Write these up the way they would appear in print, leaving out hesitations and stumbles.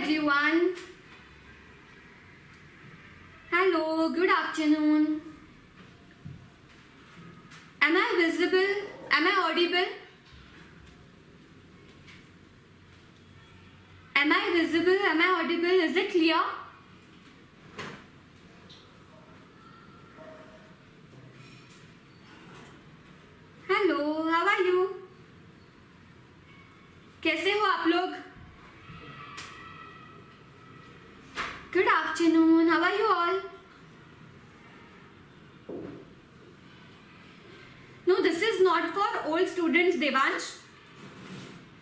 everyone. Hello, good afternoon. Am I visible? Am I audible? Am I visible? Am I audible? Is it clear? Hello, how are you? कैसे हो आप लोग? Good afternoon. How are you all? No, this is not for old students, Devansh.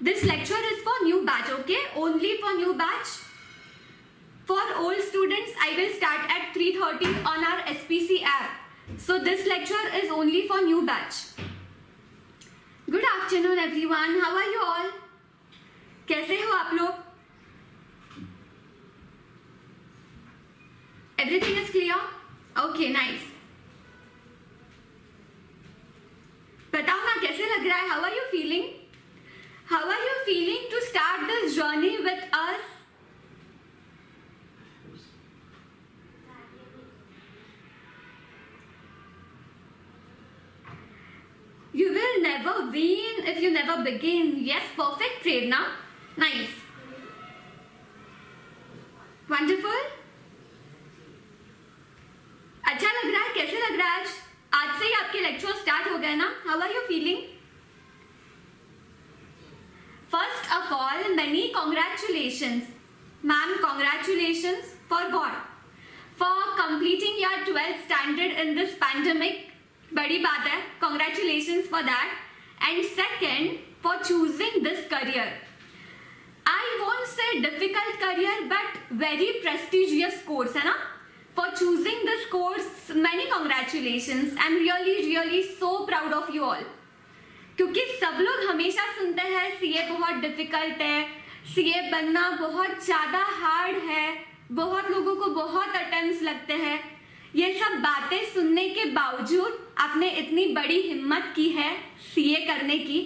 This lecture is for new batch, okay? Only for new batch. For old students, I will start at 3:30 on our SPC app. So this lecture is only for new batch. Good afternoon, everyone. How are you all? कैसे हो आप लोग? Everything is clear? Okay, nice. बताओ ना कैसे लग रहा है? How are you feeling? How are you feeling to start this journey with us? You will never win if you never begin. Yes, perfect, Prerna. Nice. Wonderful. अच्छा लग रहा है? कैसे लग रहा है आज? आज से ही आपके लेक्चर स्टार्ट हो गए ना? How are you feeling? First of all, many congratulations. Ma'am, congratulations for what? For completing your 12th standard in this pandemic. बड़ी बात है. Congratulations for that. And second, for choosing this career. I won't say difficult career, but very prestigious course, है ना? For choosing this course, many congratulations. I'm really so proud of you all. क्योंकि सब लोग हमेशा सुनते हैं CA बहुत difficult है, सीए बनना बहुत ज़्यादा हार्ड है, बहुत लोगों को बहुत अटेम्प्ट्स लगते हैं. ये सब बातें सुनने के बावजूद आपने इतनी बड़ी हिम्मत की है सीए करने की.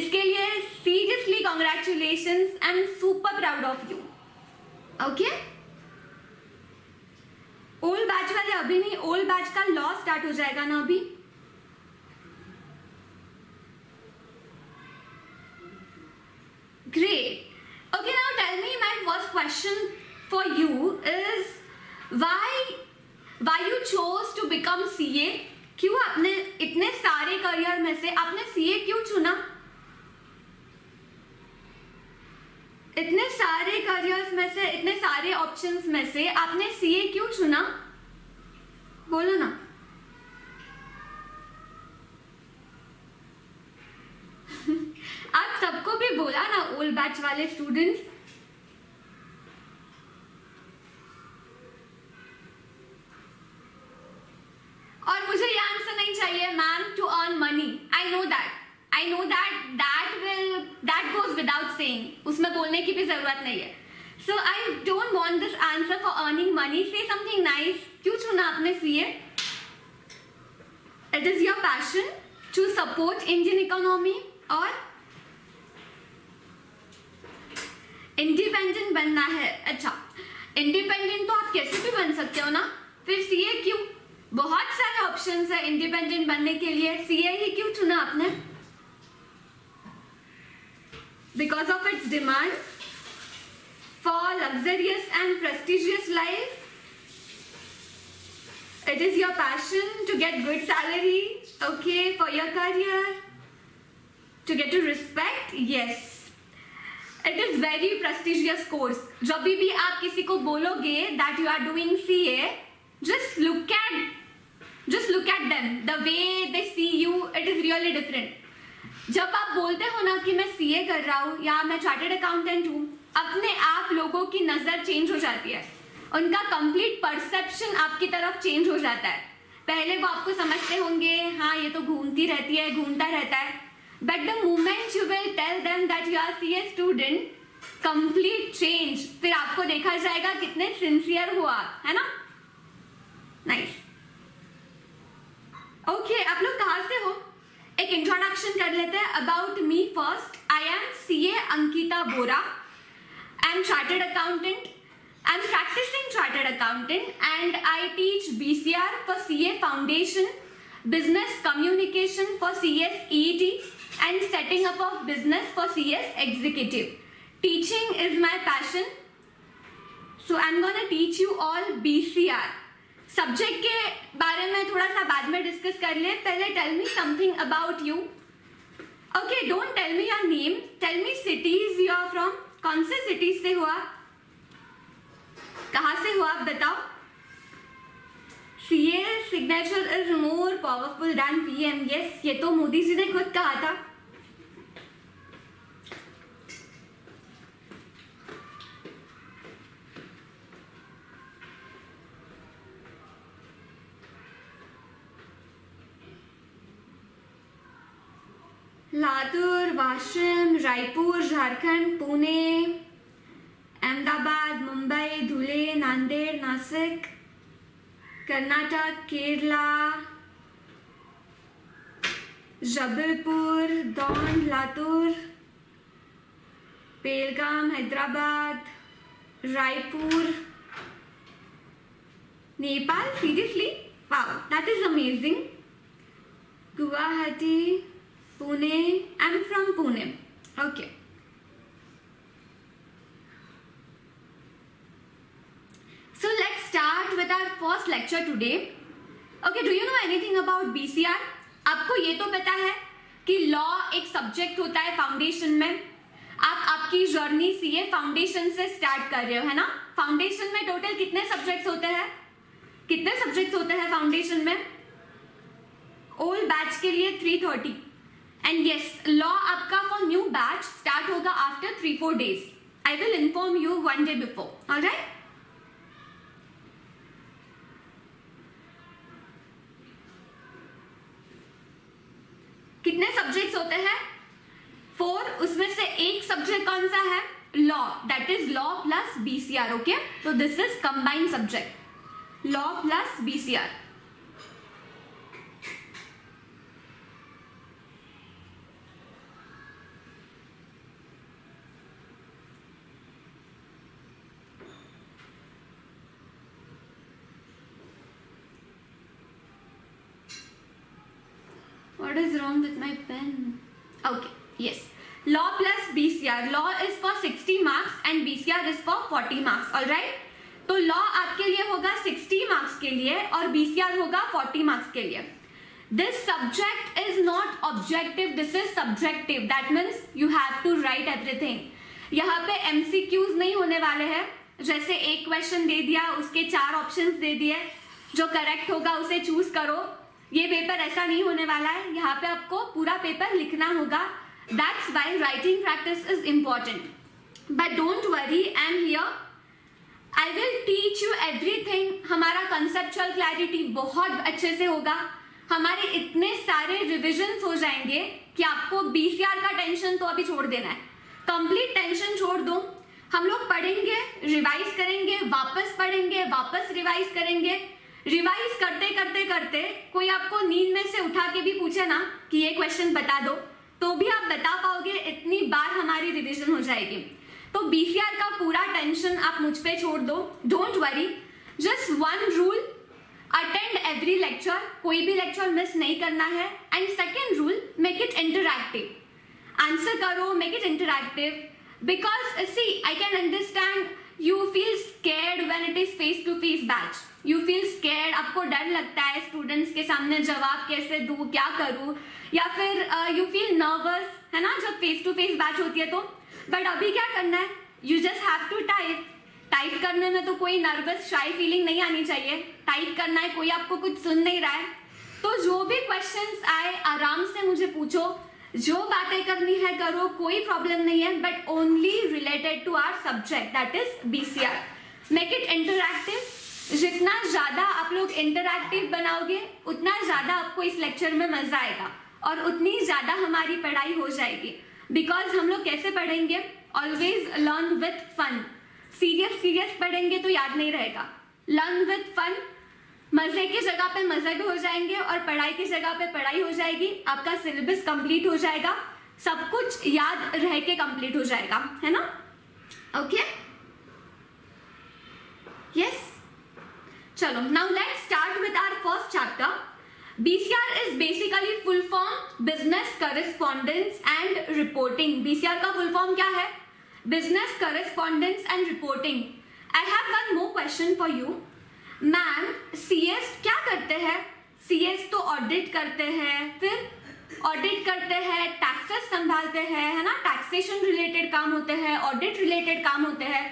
इसके लिए seriously congratulations. I am super proud of you. Okay, old batch वाले अभी नहीं, ओल्ड बैच का लॉ स्टार्ट हो जाएगा ना अभी. Great. Okay, now tell me, my first question for you is why you chose to become CA? क्यों आपने इतने सारे करियर में से आपने CA क्यों चुना? इतने सारे करियर्स में से, इतने सारे ऑप्शंस में से आपने CA क्यों चुना? बोलो ना. आप सबको भी बोला ना, ओल्ड बैच वाले स्टूडेंट्स. और मुझे ये आंसर नहीं चाहिए ma'am to earn money. I know that goes without saying. उसमें बोलने की भी जरूरत नहीं है. So I don't want this answer for earning money. Say something nice. क्यों चुना आपने CA? It is your passion to support Indian economy और इंडिपेंडेंट बनना है. अच्छा, इंडिपेंडेंट तो आप कैसे भी बन सकते हो ना, फिर सीए क्यों? बहुत सारे ऑप्शंस है इंडिपेंडेंट बनने के लिए. सीए ही क्यों चुना आपने? Because of its demand for luxurious and prestigious life. It is your passion to get good salary, okay, for your career, to get to respect. Yes, it is very prestigious course. जब भी आप किसी को बोलोगे that you are doing CA, just look at them, the way they see you, it is really different. जब आप बोलते हो ना कि मैं सीए कर रहा हूँ या मैं चार्टर्ड अकाउंटेंट हूँ, अपने आप लोगों की नजर चेंज हो जाती है. उनका कंप्लीट परसेप्शन आपकी तरफ चेंज हो जाता है. पहले वो आपको समझते होंगे, हाँ ये तो घूमती रहती है, घूमता रहता है. But the moment you will tell them that you are CA student, complete change. फिर आपको देखा जाएगा कितने सिंसियर हो आप, है ना? नाइस. ओके, आप लोग कहाँ से हो? एक इंट्रोडक्शन कर लेते हैं about me first. I am CA Ankita Bora. I am chartered accountant. I am practicing chartered accountant and I teach BCR for CA Foundation, Business Communication for CS EET and Setting Up of Business for CS Executive. Teaching is my passion. So I am gonna teach you all BCR. Subject के बारे में थोड़ा सा बाद में discuss कर ले, पहले tell me something about you. Okay, don't tell me your name, tell me cities you are from. कौन से सिटीज से हुआ, कहाँ से हुआ आप बताओ. CA signature is more powerful than PM. Yes, ये तो मोदी जी ने खुद कहा था. Latur, Washim, Raipur, Jharkhand, Pune, Ahmedabad, Mumbai, Dhule, Nanded, Nashik, Karnataka, Kerala, Jabalpur, Daund, Latur, Belgaum, Hyderabad, Raipur, Nepal. Seriously, wow, that is amazing. Guwahati, Pune. I'm from Pune. Okay. So let's start with our first lecture today. Okay, do you know anything about BCR? आपको ये तो पता है कि लॉ एक सब्जेक्ट होता है फाउंडेशन में. आप आपकी जर्नी सीए फाउंडेशन से स्टार्ट कर रहे हो, है ना. फाउंडेशन में टोटल कितने सब्जेक्ट्स होते हैं, कितने सब्जेक्ट्स होते हैं फाउंडेशन में. ओल्ड बैच के लिए 330. एंड यस, लॉ आपका फॉर न्यू बैच स्टार्ट होगा after 3-4 days. I will inform you 1 day before. Alright. कितने सब्जेक्ट्स होते हैं, 4. उसमें से एक सब्जेक्ट कौन सा है, law. That is law plus BCR. Okay, तो this is combined subject, law plus BCR. What is wrong with my pen? Okay, yes. Law plus BCR. Law is for 60 marks and BCR is for 40 marks. All right? तो law आपके लिए होगा 60 marks के लिए और BCR होगा 40 marks के लिए. This subject is not objective. This is subjective. That means you have to write everything. यहाँ पे MCQs नहीं होने वाले हैं. जैसे एक क्वेश्चन दे दिया, उसके 4 ऑप्शंस दे दिए, जो करेक्ट होगा उसे चूज करो. ये पेपर ऐसा नहीं होने वाला है. यहाँ पे आपको पूरा पेपर लिखना होगा. That's why writing practice is important. But don't worry, I am here. I will teach you everything. हमारा कंसेप्चुअल क्लैरिटी बहुत अच्छे से होगा. हमारे इतने सारे रिविजन्स हो जाएंगे कि आपको बीसीआर का टेंशन तो अभी छोड़ देना है. कंप्लीट टेंशन छोड़ दो. हम लोग पढ़ेंगे, रिवाइज करेंगे, वापस पढ़ेंगे, वापस रिवाइज करेंगे. रिवाइज करते करते करते कोई आपको नींद में से उठा के भी पूछे ना कि ये क्वेश्चन बता दो, तो भी आप बता पाओगे. इतनी बार हमारी रिवीजन हो जाएगी. तो बीसीआर का पूरा टेंशन आप मुझ पे छोड़ दो. Don't worry, just 1 rule, attend every lecture. कोई भी लेक्चर मिस नहीं करना है. And second rule, make it interactive. Answer करो, make it interactive. Because see, I can understand you feel scared when it is face to face batch. You feel scared, आपको डर लगता है स्टूडेंट्स के सामने जवाब कैसे दूं, क्या करूं, या फिर यू फील नर्वस, है ना, जब फेस टू फेस बैच होती है तो. बट अभी क्या करना है, you just have to type. Type करने में तो कोई नर्वस शाई फीलिंग नहीं आनी चाहिए. टाइप करना है, कोई आपको कुछ सुन नहीं रहा है. तो जो भी क्वेश्चंस आए आराम से मुझे पूछो, जो बातें करनी है करो, कोई प्रॉब्लम नहीं है. But only related to our subject, that is BCR. Make it interactive. जितना ज्यादा आप लोग इंटरैक्टिव बनाओगे उतना ज्यादा आपको इस लेक्चर में मजा आएगा और उतनी ज्यादा हमारी पढ़ाई हो जाएगी. बिकॉज हम लोग कैसे पढ़ेंगे, always learn with fun. Serious पढ़ेंगे तो याद नहीं रहेगा. Learn with fun. मजे की जगह पे मजे भी हो जाएंगे और पढ़ाई की जगह पे पढ़ाई हो जाएगी. आपका सिलेबस कंप्लीट हो जाएगा, सब कुछ याद रह के कंप्लीट हो जाएगा, है ना. Okay? Yes? Chalo, now let's start with our first chapter. BCR is basically full form business correspondence and reporting. BCR का full form क्या है? Business correspondence and reporting. I have one more question for you. Ma'am, CS क्या करते हैं? CS तो audit करते हैं, फिर ऑडिट करते हैं, टैक्सेस संभालते हैं, है ना, टैक्सेशन रिलेटेड काम होते हैं, ऑडिट रिलेटेड काम होते हैं.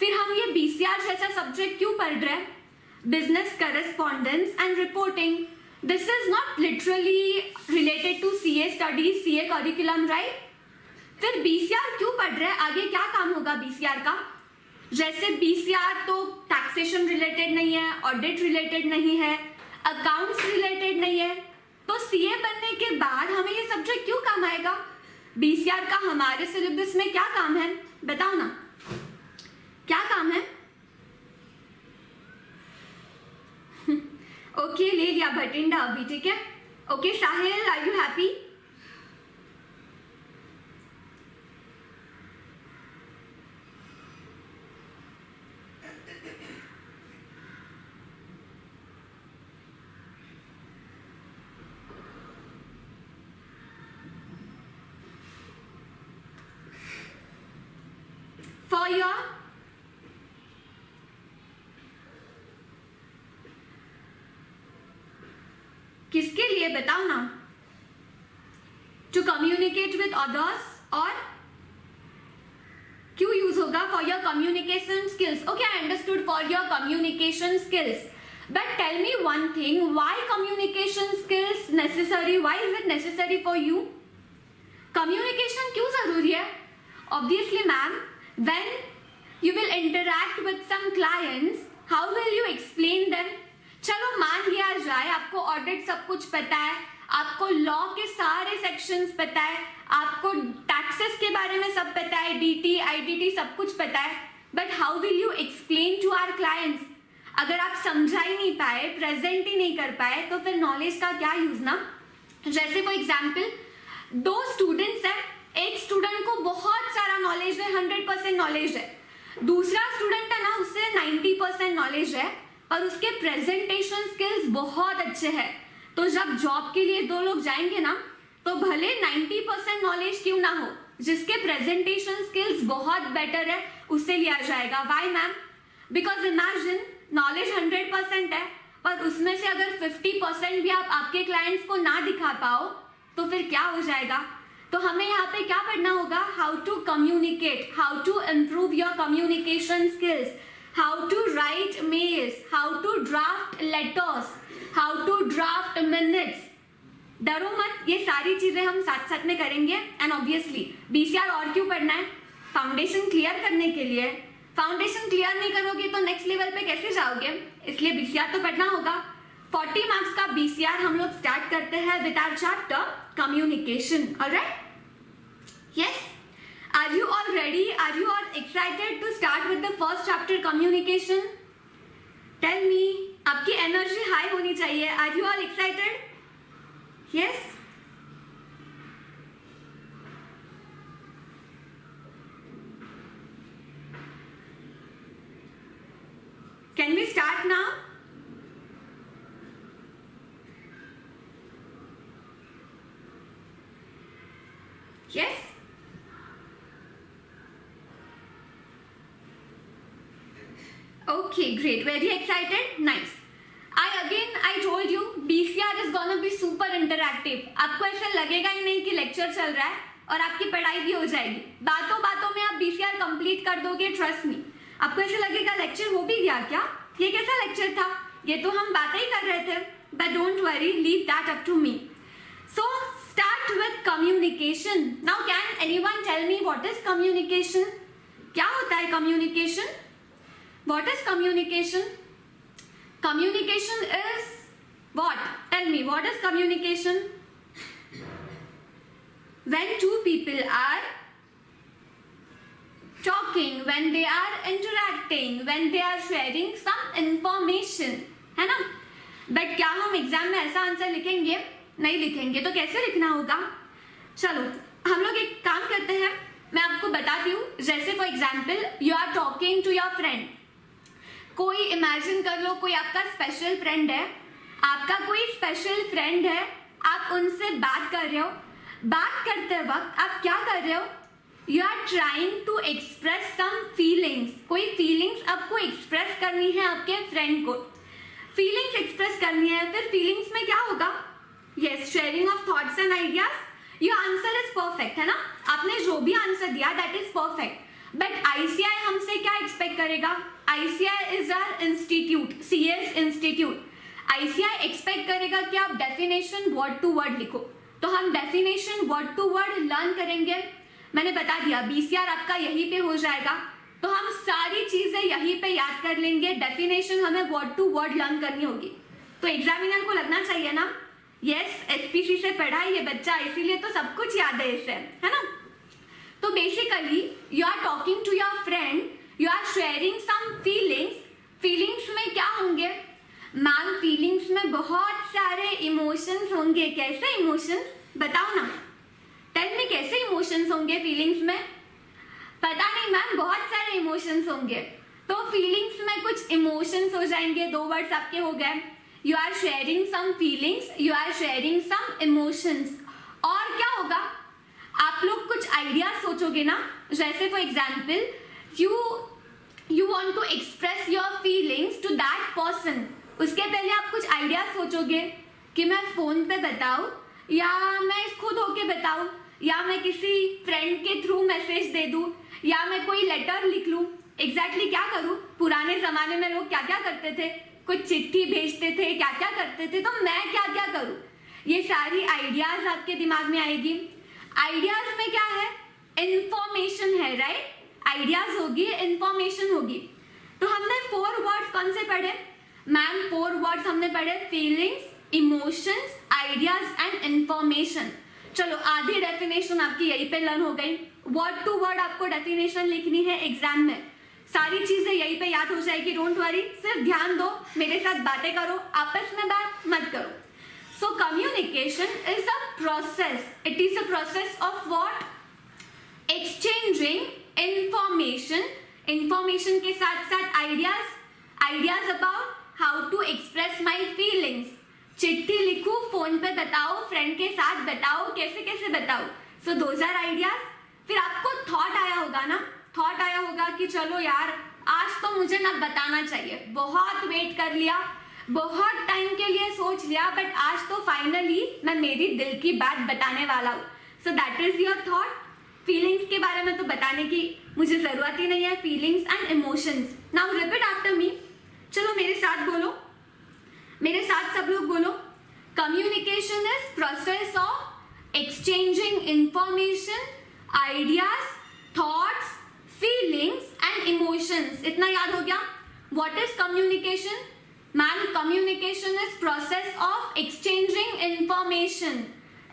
फिर हम ये BCR जैसा सब्जेक्ट क्यों पढ़ रहे हैं? Business correspondence and reporting. This is not literally related to CA studies, CA curriculum, right? फिर BCR क्यों पढ़ रहे हैं? आगे क्या काम होगा BCR का? जैसे BCR तो टैक्सेशन रिलेटेड नहीं है, ऑडिट रिलेटेड नहीं है, अकाउंट्स रिलेटेड नहीं है, तो CA बनने के बाद हमें ये सब्जेक्ट क्यों काम आएगा? BCR का हमारे सिलेबस में क्या काम है? बताओ ना, क्या काम है? ओके, ले लिया भटिंडा अभी, ठीक है. Okay Sahil, are you happy? For your किसके लिए बताओ ना? टू कम्युनिकेट विद अदर्स, और क्यों यूज होगा? For your communication skills. Okay, I understood, for your communication skills. But tell me one thing, why communication skills necessary? Why is it necessary for you? Communication क्यों जरूरी है? Obviously ma'am, when you will interact with some clients, how will you explain them? चलो मान लिया जाए आपको audit सब कुछ पता है, आपको लॉ के सारे सेक्शंस पता है, आपको टैक्सेस के बारे में सब पता है, DT, IDT सब कुछ पता है, but how will you explain to our clients? अगर आप समझा ही नहीं पाए, प्रेजेंट ही नहीं कर पाए, तो फिर नॉलेज का क्या यूज ना? जैसे फॉर एग्जाम्पल, 2 स्टूडेंट्स हैं, एक स्टूडेंट को बहुत सारा नॉलेज है, 100% नॉलेज है, दूसरा स्टूडेंट है ना, उससे 90% नॉलेज है और उसके प्रेजेंटेशन स्किल्स बहुत अच्छे हैं. तो जब जॉब के लिए 2 लोग जाएंगे ना, तो भले 90% नॉलेज क्यों ना हो, जिसके प्रेजेंटेशन स्किल्स बहुत बेटर है उससे लिया जाएगा. Why ma'am? Because imagine knowledge 100% है, पर उसमें से अगर 50% भी आप आपके क्लाइंट्स को ना दिखा पाओ, तो फिर क्या हो जाएगा? तो हमें यहाँ पे क्या पढ़ना होगा? How to communicate, how to improve your communication skills, how to write mails, how to draft letters, how to draft minutes. डरो मत, ये सारी चीजें हम साथ साथ में करेंगे. एंड ऑब्वियसली BCR और क्यों पढ़ना है? फाउंडेशन क्लियर करने के लिए. फाउंडेशन क्लियर नहीं करोगे तो नेक्स्ट लेवल पे कैसे जाओगे? इसलिए BCR तो पढ़ना होगा. 40 मार्क्स का BCR हम लोग स्टार्ट करते हैं with our chapter communication. Alright? Yes. Are you all ready? Are you all excited to start with the first chapter, communication? Tell me. आपकी एनर्जी हाई होनी चाहिए. Are you all excited? Yes? Can we start now? Yes? Okay, great. Very excited? Nice. I told you, BCR is gonna be super interactive. आपको ऐसा लगेगा ही नहीं कि lecture चल रहा है और आपकी पढ़ाई भी हो जाएगी. बातों बातों में आप BCR कंप्लीट कर दोगे, ट्रस्ट मी. आपको ऐसा लगेगा लेक्चर हो भी गया क्या? ये कैसा लेक्चर था? ये तो हम बातें ही कर रहे थे. But don't worry, leave that up to me. So start with communication. Now can anyone tell me what is communication? क्या होता है communication? What is communication? Communication is what? Tell me, what is communication? When 2 people are talking, when they are interacting, when they are sharing some information, है ना? But क्या हम exam में ऐसा answer लिखेंगे? नहीं लिखेंगे. तो कैसे लिखना होगा? चलो हम लोग एक काम करते हैं. मैं आपको बताती हूँ, जैसे for example you are talking to your friend, कोई इमेजिन कर लो कोई आपका स्पेशल फ्रेंड है, आपका कोई स्पेशल फ्रेंड है, आप उनसे बात कर रहे हो, बात करते वक्त आप क्या कर रहे हो, you are trying to express some feelings, कोई फीलिंग्स आपको एक्सप्रेस करनी है आपके फ्रेंड को, फीलिंग्स एक्सप्रेस करनी है, फिर फीलिंग्स में क्या होगा, yes sharing of thoughts and ideas, your answer is perfect, है ना, आपने जो भी आंसर दिया that is perfect, but ICI हमसे क्या एक्सपेक्ट करेगा, ICI is our institute, CS institute, ICI expect करेगा कि आप डेफिनेशन वर्ड टू वर्ड लिखो, तो हम definition word to word learn करेंगे, मैंने बता दिया बीसीआर आपका यहीं पे हो जाएगा, तो हम सारी चीजें यहीं पे याद कर लेंगे, डेफिनेशन हमें वर्ड टू वर्ड लर्न करनी होगी, तो एग्जामिनर को लगना चाहिए ना, यस एसपीसी से पढ़ा है ये बच्चा, इसीलिए तो सब कुछ याद है इससे, है ना। तो basically you are talking to your friend, you are sharing some feelings, feelings में क्या होंगे मैम, फीलिंग्स में बहुत सारे इमोशंस होंगे, कैसे इमोशंस बताओ ना, टेल मी कैसे इमोशंस होंगे फीलिंग्स में, पता नहीं मैम बहुत सारे इमोशंस होंगे, तो फीलिंग्स में कुछ इमोशंस हो जाएंगे, दो वर्ड्स आपके हो गए, you are sharing some feelings, you are sharing some emotions, और क्या होगा, आप लोग कुछ आइडियाज सोचोगे ना, जैसे for example you want to express your feelings to that person, उसके पहले आप कुछ आइडियाज सोचोगे कि मैं फोन पे बताऊं या मैं खुद होके बताऊं या मैं किसी फ्रेंड के थ्रू मैसेज दे दूं या मैं कोई लेटर लिख लूं, एग्जैक्टली क्या करूं, पुराने जमाने में लोग क्या क्या करते थे, कुछ चिट्ठी भेजते थे, क्या क्या करते थे, तो मैं क्या क्या करूं, ये सारी आइडियाज आपके दिमाग में आएगी, आइडियाज में क्या है, इंफॉर्मेशन है, राइट, आइडियाज होगी इंफॉर्मेशन होगी, तो हमने 4 वर्ड्स कौन से पढ़े मैम, 4 वर्ड्स हमने पढ़े, feelings, emotions, ideas and information, चलो आधी डेफिनेशन आपकी यहीं पे लर्न हो गई, वर्ड टू वर्ड आपको डेफिनेशन लिखनी है एग्जाम में, सारी चीजें यहीं पे याद हो जाएगी, डोंट वरी, सिर्फ ध्यान दो, मेरे साथ बातें करो, आपस में बात मत करो। So communication is a process, it is a process of what, exchanging information, information के साथ साथ ideas, ideas about how to express my feelings, चिट्ठी लिखूं, फोन पे बताओ, फ्रेंड के साथ बताओ, कैसे कैसे बताओ, सो दोज आर आइडियाज। फिर आपको थॉट आया होगा ना, थॉट आया होगा कि चलो यार आज तो मुझे ना बताना चाहिए, बहुत वेट कर लिया, बहुत टाइम के लिए सोच लिया, बट आज तो फाइनली मैं मेरी दिल की बात बताने वाला हूँ, so that is your thought. Feelings के बारे में तो बताने की मुझे जरूरत ही नहीं है, feelings and emotions. Now repeat after me, चलो मेरे साथ बोलो, मेरे साथ सब लोग बोलो, communication is process of exchanging information, ideas, thoughts, feelings and emotions, इतना याद हो गया। What is communication ma'am, communication is process of exchanging information,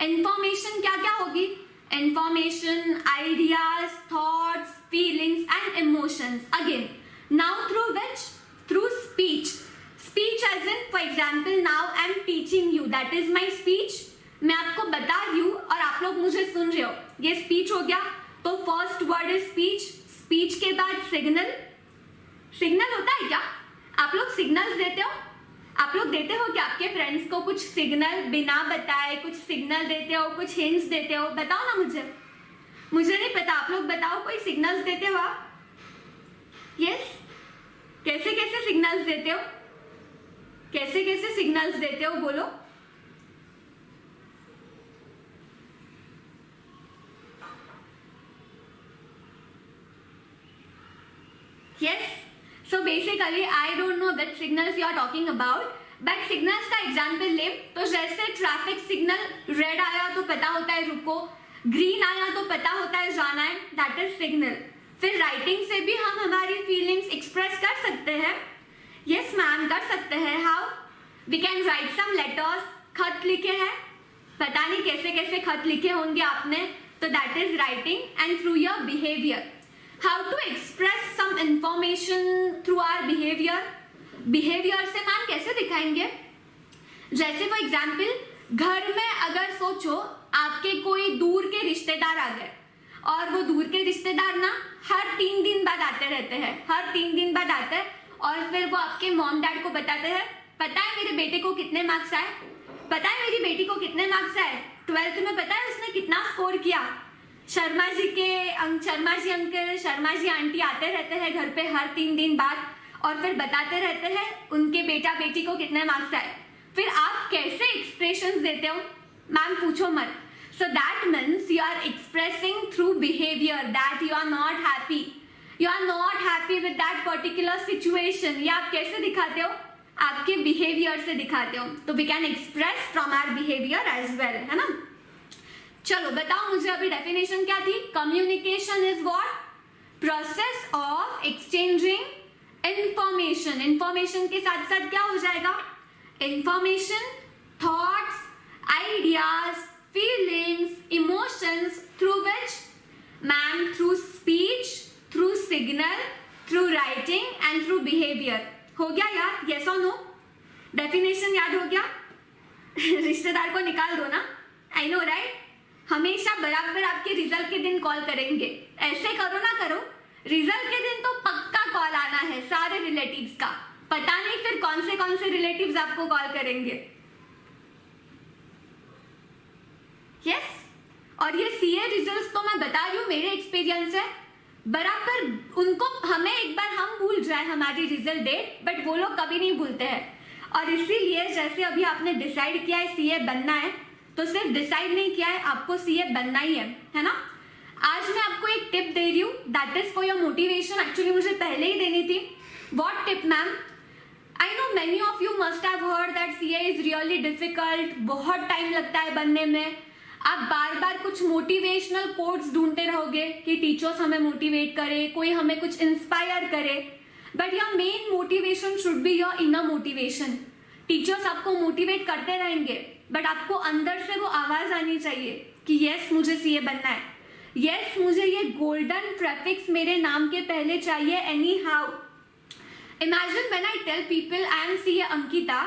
information क्या क्या होगी, information, ideas, thoughts, feelings and emotions, again now through which, through speech, speech as in for example now I am teaching you, that is my speech, मैं आपको बता रही हूँ और आप लोग मुझे सुन रहे हो, ये स्पीच हो गया। तो first word is speech, speech के बाद सिग्नल, सिग्नल होता है क्या, आप लोग सिग्नल्स देते हो, आप लोग देते हो क्या आपके फ्रेंड्स को कुछ सिग्नल, बिना बताए कुछ सिग्नल देते हो, कुछ हिंट्स देते हो, बताओ ना मुझे नहीं पता, आप लोग बताओ, कोई सिग्नल्स देते हो आप, यस, कैसे कैसे सिग्नल्स देते हो, कैसे कैसे सिग्नल्स देते हो बोलो, yes, so basically I don't know that signals you are talking about, but signals का एग्जाम्पल ले तो जैसे ट्रैफिक सिग्नल रेड आया तो पता होता है रुको, ग्रीन आया तो पता होता है जाना है, दैट इज सिग्नल। फिर राइटिंग से भी हम हमारी फीलिंग्स एक्सप्रेस कर सकते हैं, यस मैम कर सकते हैं, how, we can write some letters, खत लिखे हैं, पता नहीं कैसे कैसे खत लिखे होंगे आपने, तो that is writing, and through your behaviour, how to express some information through our behaviour, behaviour से मैम कैसे दिखाएंगे, जैसे फॉर एग्जाम्पल घर में अगर सोचो आपके कोई दूर के रिश्तेदार आ गए, और वो दूर के रिश्तेदार ना हर 3 दिन बाद आते रहते हैं, हर 3 दिन बाद आते हैं और फिर वो आपके मॉम डैड को बताते हैं, पता है मेरे बेटे को कितने मार्क्स आए, पता है मेरी बेटी को कितने मार्क्स आए 12th में, पता है उसने कितना स्कोर किया। शर्मा जी अंकल, शर्मा जी आंटी आते रहते हैं घर पे हर 3 दिन बाद और फिर बताते रहते हैं उनके बेटा बेटी को कितने मार्क्स आए। फिर आप कैसे एक्सप्रेशंस देते हो मैम, पूछो मत। So that means you are expressing through behaviour that you are not happy, you are not happy with that particular situation. ये आप कैसे दिखाते हो, आपके बिहेवियर से दिखाते हो। तो we can express from our behaviour as well, है ना। चलो बताओ मुझे अभी डेफिनेशन क्या थी। Communication is what, process of exchanging information. Information के साथ साथ क्या हो जाएगा, information, thoughts, ideas, feelings, emotions through which ma'am, through speech, through signal, through writing and through behaviour. हो गया याद, यस और नो? डेफिनेशन याद हो गया? रिश्तेदार को निकाल दो ना, आई नो राइट। हमेशा बराबर आपके रिजल्ट के दिन कॉल करेंगे, ऐसे करो ना करो, रिजल्ट के दिन तो पक्का कॉल आना है सारे रिलेटिव्स का। पता नहीं फिर कौन से रिलेटिव्स आपको कॉल करेंगे। यस और ये सीए रिजल्ट्स तो मैं बता रही हूँ, मेरे एक्सपीरियंस है, बराबर उनको, हमें एक बार हम भूल जाए हमारी रिजल्ट डेट, बट वो लोग कभी नहीं भूलते हैं। और इसीलिए जैसे अभी आपने डिसाइड किया है सीए बनना है, तो सिर्फ डिसाइड नहीं किया है, आपको सीए बनना ही है ना। आज मैं आपको एक टिप दे रही हूँ, that is for your motivation. Actually मुझे पहले ही देनी थी। What tip ma'am? I know many of you must have heard that CA is really difficult, बहुत टाइम लगता है बनने में। आप बार बार कुछ मोटिवेशनल कोट्स ढूंढते रहोगे कि टीचर्स हमें मोटिवेट करे, कोई हमें कुछ इंस्पायर करे, but your main motivation should be your inner motivation. Teachers आपको मोटिवेट करते रहेंगे, बट आपको अंदर से वो आवाज आनी चाहिए कि यस मुझे सीए बनना है, यस मुझे ये गोल्डन प्रेफिक्स मेरे नाम के पहले चाहिए anyhow. Imagine when I tell people I am CA Ankita,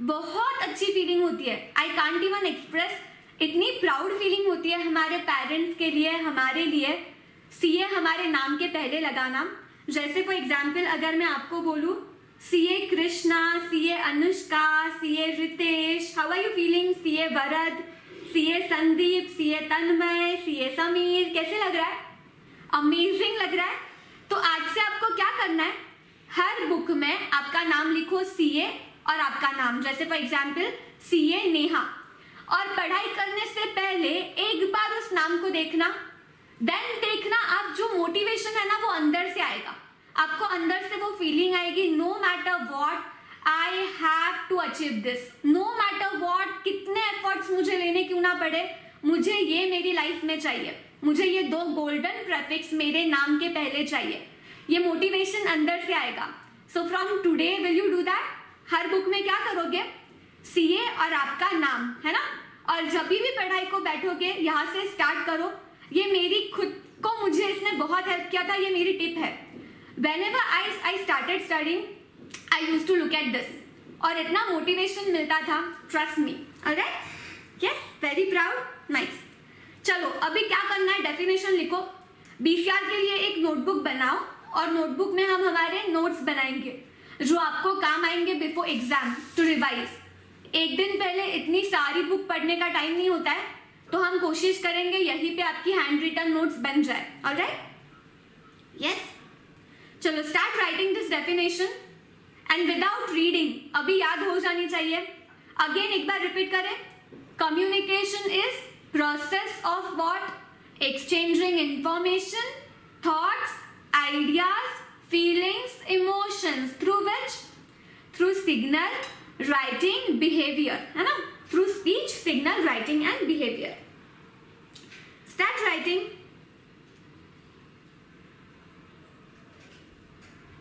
बहुत अच्छी फीलिंग होती है, आई कांट इवन एक्सप्रेस। इतनी प्राउड फीलिंग होती है हमारे पेरेंट्स के लिए, हमारे लिए, सीए हमारे नाम के पहले लगाना। जैसे फॉर एग्जाम्पल अगर मैं आपको बोलूँ CA Krishna, CA Anushka, CA Ritesh, how are you feeling? CA Varad, CA Sandeep, CA Tanmay, CA Sameer, कैसे लग रहा है? अमेजिंग लग रहा है। तो आज से आपको क्या करना है, हर बुक में आपका नाम लिखो सीए और आपका नाम, जैसे फॉर एग्जाम्पल सीए नेहा, और पढ़ाई करने से पहले एक बार उस नाम को देखना, देन देखना आप जो मोटिवेशन है ना वो अंदर से आएगा, आपको अंदर से वो फीलिंग आएगी, no matter what I have to achieve this, no matter what, कितने एफर्ट्स मुझे लेने क्यों ना पड़े, मुझे ये मेरी लाइफ में चाहिए, मुझे ये 2 गोल्डन प्रेफिक्स मेरे नाम के पहले चाहिए। ये मोटिवेशन अंदर से आएगा। So from today will you do that? Her book में क्या करोगे? सीए और आपका नाम, है ना। और जब भी पढ़ाई को बैठोगे यहाँ से स्टार्ट करो। ये मेरी खुद को, मुझे इसने बहुत हेल्प किया था, ये मेरी टिप है। Whenever I started studying, I used to look at this, और इतना मोटिवेशन मिलता था, trust me. Alright, yes, very proud, nice. चलो अभी क्या करना है, डेफिनेशन लिखो। बीसीआर के लिए एक नोटबुक बनाओ और नोटबुक में हम हमारे नोट्स बनाएंगे जो आपको काम आएंगे बिफोर एग्जाम टू रिवाइज। एक दिन पहले इतनी सारी बुक पढ़ने का टाइम नहीं होता है, तो हम कोशिश करेंगे यहीं पे आपकी हैंड रिटन नोट्स बन जाए। Alright, yes. चलो start writing this definition and without reading, अभी याद हो जानी चाहिए। अगेन एक बार रिपीट करें, communication is process of what? Exchanging information, thoughts, ideas, feelings, emotions through which? Through signal, writing, behaviour, है ना। Through speech, signal, writing and behaviour. Start writing.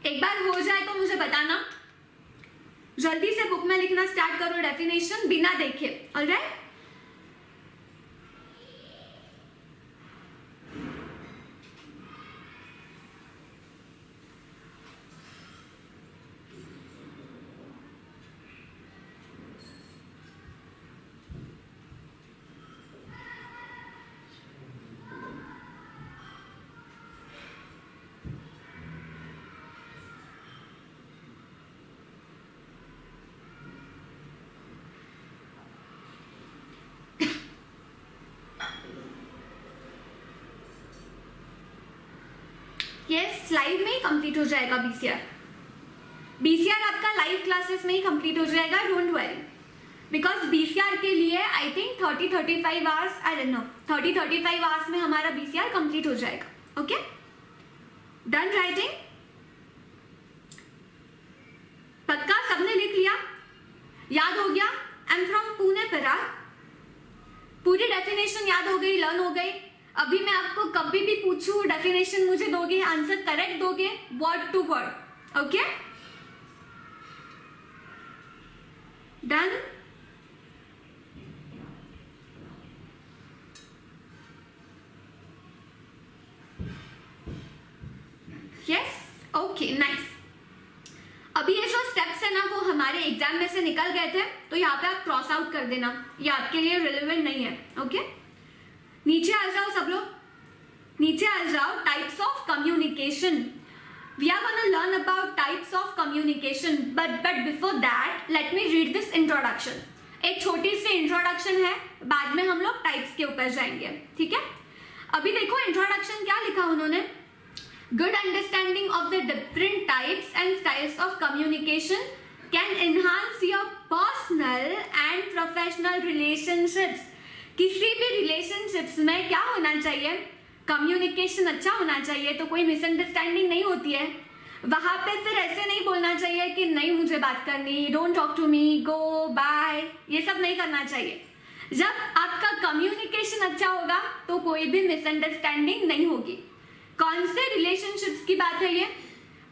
एक बार हो जाए तो मुझे बताना। जल्दी से बुक में लिखना स्टार्ट करो डेफिनेशन बिना देखे। ऑलराइट, यस, लाइव में ही कंप्लीट हो जाएगा बीसीआर। बीसीआर आपका लाइव क्लासेस में ही कंप्लीट हो जाएगा, डोंट वरी, बिकॉज बीसीआर के लिए I think 30-35 hours, I don't know, 30-35 hours में हमारा बीसीआर कंप्लीट हो जाएगा। Okay, done writing? पक्का सबने लिख लिया, याद हो गया? आई एम फ्रॉम पुणे पराग, पूरी डेफिनेशन याद हो गई, लर्न हो गई। अभी मैं आपको कभी भी पूछूं डेफिनेशन मुझे दोगे, आंसर करेक्ट दोगे, word to word. Okay, done? Yes, okay, nice. अभी ये जो स्टेप्स है ना वो हमारे एग्जाम में से निकल गए थे, तो यहाँ पे आप क्रॉस आउट कर देना, ये आपके लिए रिलेवेंट नहीं है। ओके, नीचे आ जाओ सब लोग, नीचे आ जाओ। Types of communication, we are gonna learn about types of communication, but before that let me read this introduction. एक छोटी सी इंट्रोडक्शन है, बाद में हम लोग टाइप्स के ऊपर जाएंगे, ठीक है? अभी देखो इंट्रोडक्शन क्या लिखा उन्होंने, good understanding of the different types and styles of communication can enhance your personal and professional relationships। किसी भी relationships में क्या होना चाहिए, कम्युनिकेशन अच्छा होना चाहिए, तो कोई मिसअंडरस्टैंडिंग नहीं होती है वहां पे। फिर ऐसे नहीं बोलना चाहिए कि नहीं मुझे बात करनी, don't talk to me, go bye, ये सब नहीं करना चाहिए। जब आपका कम्युनिकेशन अच्छा होगा तो कोई भी मिसअंडरस्टैंडिंग नहीं होगी। कौन से रिलेशनशिप्स की बात है ये?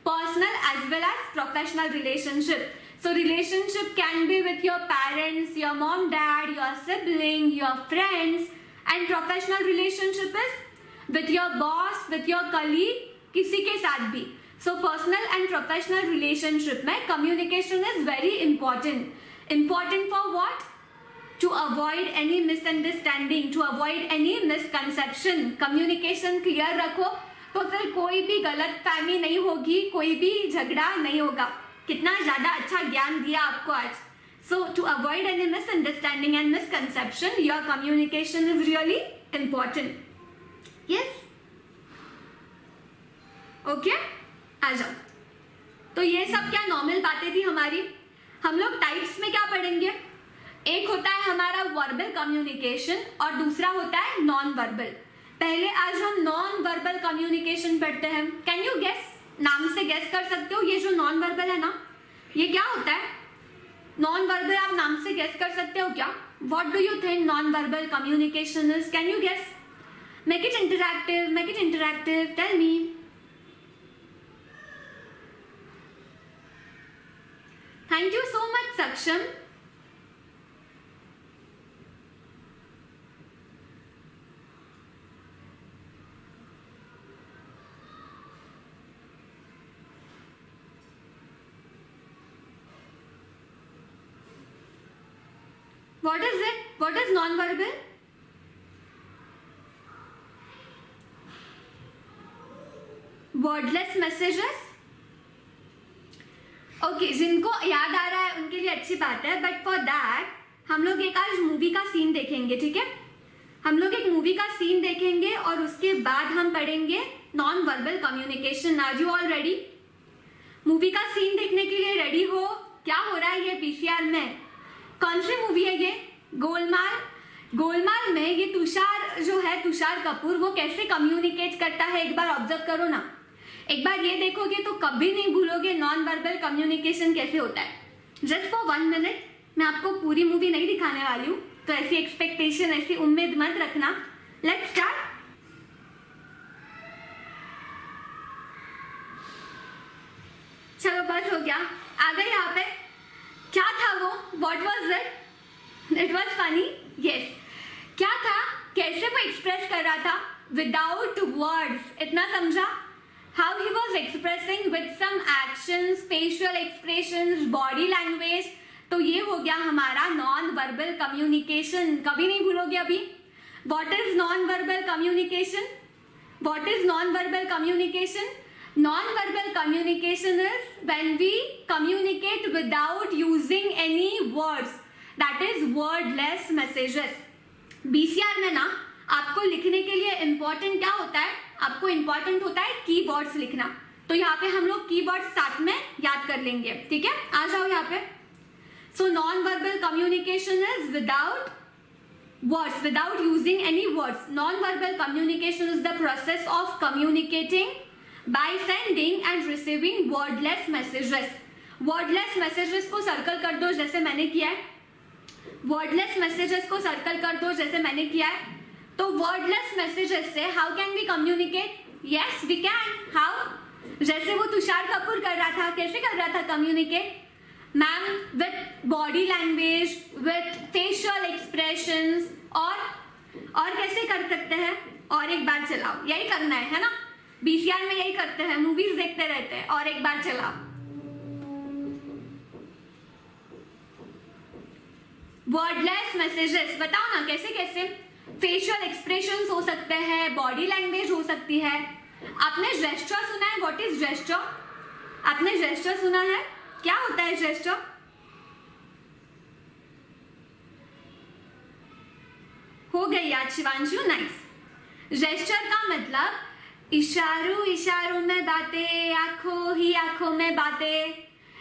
Personal as well as professional relationship. So relationship can be with your parents, your mom dad, your sibling, your friends, and professional relationship is with your boss, with your colleague, किसी के साथ भी। So personal and professional relationship में communication is very important. Important for what? To avoid any misunderstanding, to avoid any misconception। Communication clear रखो तो फिर कोई भी गलत फहमी नहीं होगी, कोई भी झगड़ा नहीं होगा। कितना ज्यादा अच्छा ज्ञान दिया आपको आज। So to avoid any misunderstanding and misconception, your communication is really important. Yes, okay, आ जाओ। तो ये सब क्या नॉर्मल बातें थी हमारी। हम लोग टाइप्स में क्या पढ़ेंगे? एक होता है हमारा वर्बल कम्युनिकेशन और दूसरा होता है नॉन वर्बल। पहले आज हम नॉन वर्बल कम्युनिकेशन पढ़ते हैं। कैन यू गेस, नाम से गेस कर सकते हो ये जो नॉन वर्बल है ना, ये क्या होता है? नॉन वर्बल आप नाम से गेस कर सकते हो क्या? What do you think non verbal communication is? Can you guess? Make it interactive, make it interactive, tell me. Thank you so much Saksham. What is it? What is non-verbal? Wordless messages? Okay, जिनको याद आ रहा है उनके लिए अच्छी बात है, but for that हम लोग एक आज मूवी का सीन देखेंगे, ठीक है? हम लोग एक मूवी का सीन देखेंगे और उसके बाद हम पढ़ेंगे non verbal communication. Are you all ready? Movie का सीन देखने के लिए रेडी हो? क्या हो रहा है ये पीसीआर में? कौन सी मूवी है ये? गोलमाल। गोलमाल में ये तुषार जो है, तुषार कपूर, वो कैसे कम्युनिकेट करता है एक बार ऑब्जर्व करो ना। एक बार ये देखोगे तो कभी नहीं भूलोगे नॉन वर्बल कम्युनिकेशन कैसे होता है। जस्ट फॉर 1 मिनट, मैं आपको पूरी मूवी नहीं दिखाने वाली हूँ, तो ऐसी एक्सपेक्टेशन, ऐसी उम्मीद मत रखना। Let's start. चलो बस हो गया, आ गए यहाँ पे। क्या था वो? What was it? It was funny? Yes. क्या था? कैसे वो एक्सप्रेस कर रहा था? Without words. इतना समझा? How he was expressing with some actions, facial expressions, body language। तो ये हो गया हमारा नॉन वर्बल कम्युनिकेशन। कभी नहीं भूलोगे अभी। What is non-verbal communication? What is non-verbal communication? Non-verbal communication is when we communicate without using any words. That is wordless messages. BCR में ना आपको लिखने के लिए इंपॉर्टेंट क्या होता है, आपको इंपॉर्टेंट होता है कीवर्ड्स लिखना। तो यहाँ पे हम लोग कीवर्ड्स साथ में याद कर लेंगे, ठीक है। आ जाओ यहाँ पे। सो non verbal communication is without words, without using any words. Non-verbal communication is the process of communicating by sending and receiving wordless messages. Wordless messages को सर्कल कर दो जैसे मैंने किया है, wordless messages को सर्कल कर दो जैसे मैंने किया है। तो wordless messages से how can we communicate? Yes, we can. How? जैसे वो तुषार कपूर कर रहा था, कैसे कर रहा था communicate? Ma'am with body language, with facial expressions, और कैसे कर सकते हैं? और एक बार चलाओ, यही करना है ना, बीसीआर में यही करते हैं, मूवीज देखते रहते हैं, और एक बार चलाओ। वर्डलेस मैसेजेस बताओ ना कैसे कैसे? फेशियल एक्सप्रेशंस हो सकते हैं, बॉडी लैंग्वेज हो सकती है। आपने जेस्चर सुना है? What is gesture? आपने जेस्चर सुना है? क्या होता है जेस्चर? हो गई याद शिवांशु, नाइस। जेस्चर का मतलब इशारों इशारों में बातें, आंखों ही आंखों में बातें,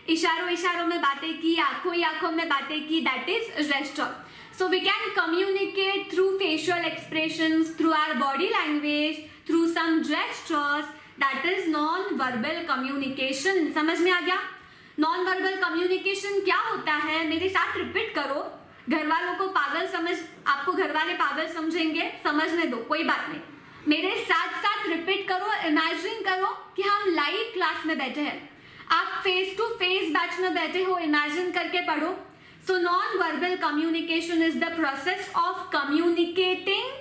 इशारों इशारों में बातें की, आंखों ही आंखों में बातें की, that is gesture. So we can communicate through facial expressions, through our body language, through some gestures, that is non verbal communication. समझ में आ गया? नॉन वर्बल कम्युनिकेशन क्या होता है? मेरे साथ रिपीट करो। घर वालों को पागल समझ, आपको घर वाले पागल समझेंगे, समझने दो, कोई बात नहीं। मेरे साथ साथ रिपीट करो, इमेजिन करो कि हम लाइव क्लास में बैठे हैं, आप फेस टू फेस बैच में बैठे हो, इमेजिन करके पढ़ो। So non verbal communication is the process of communicating,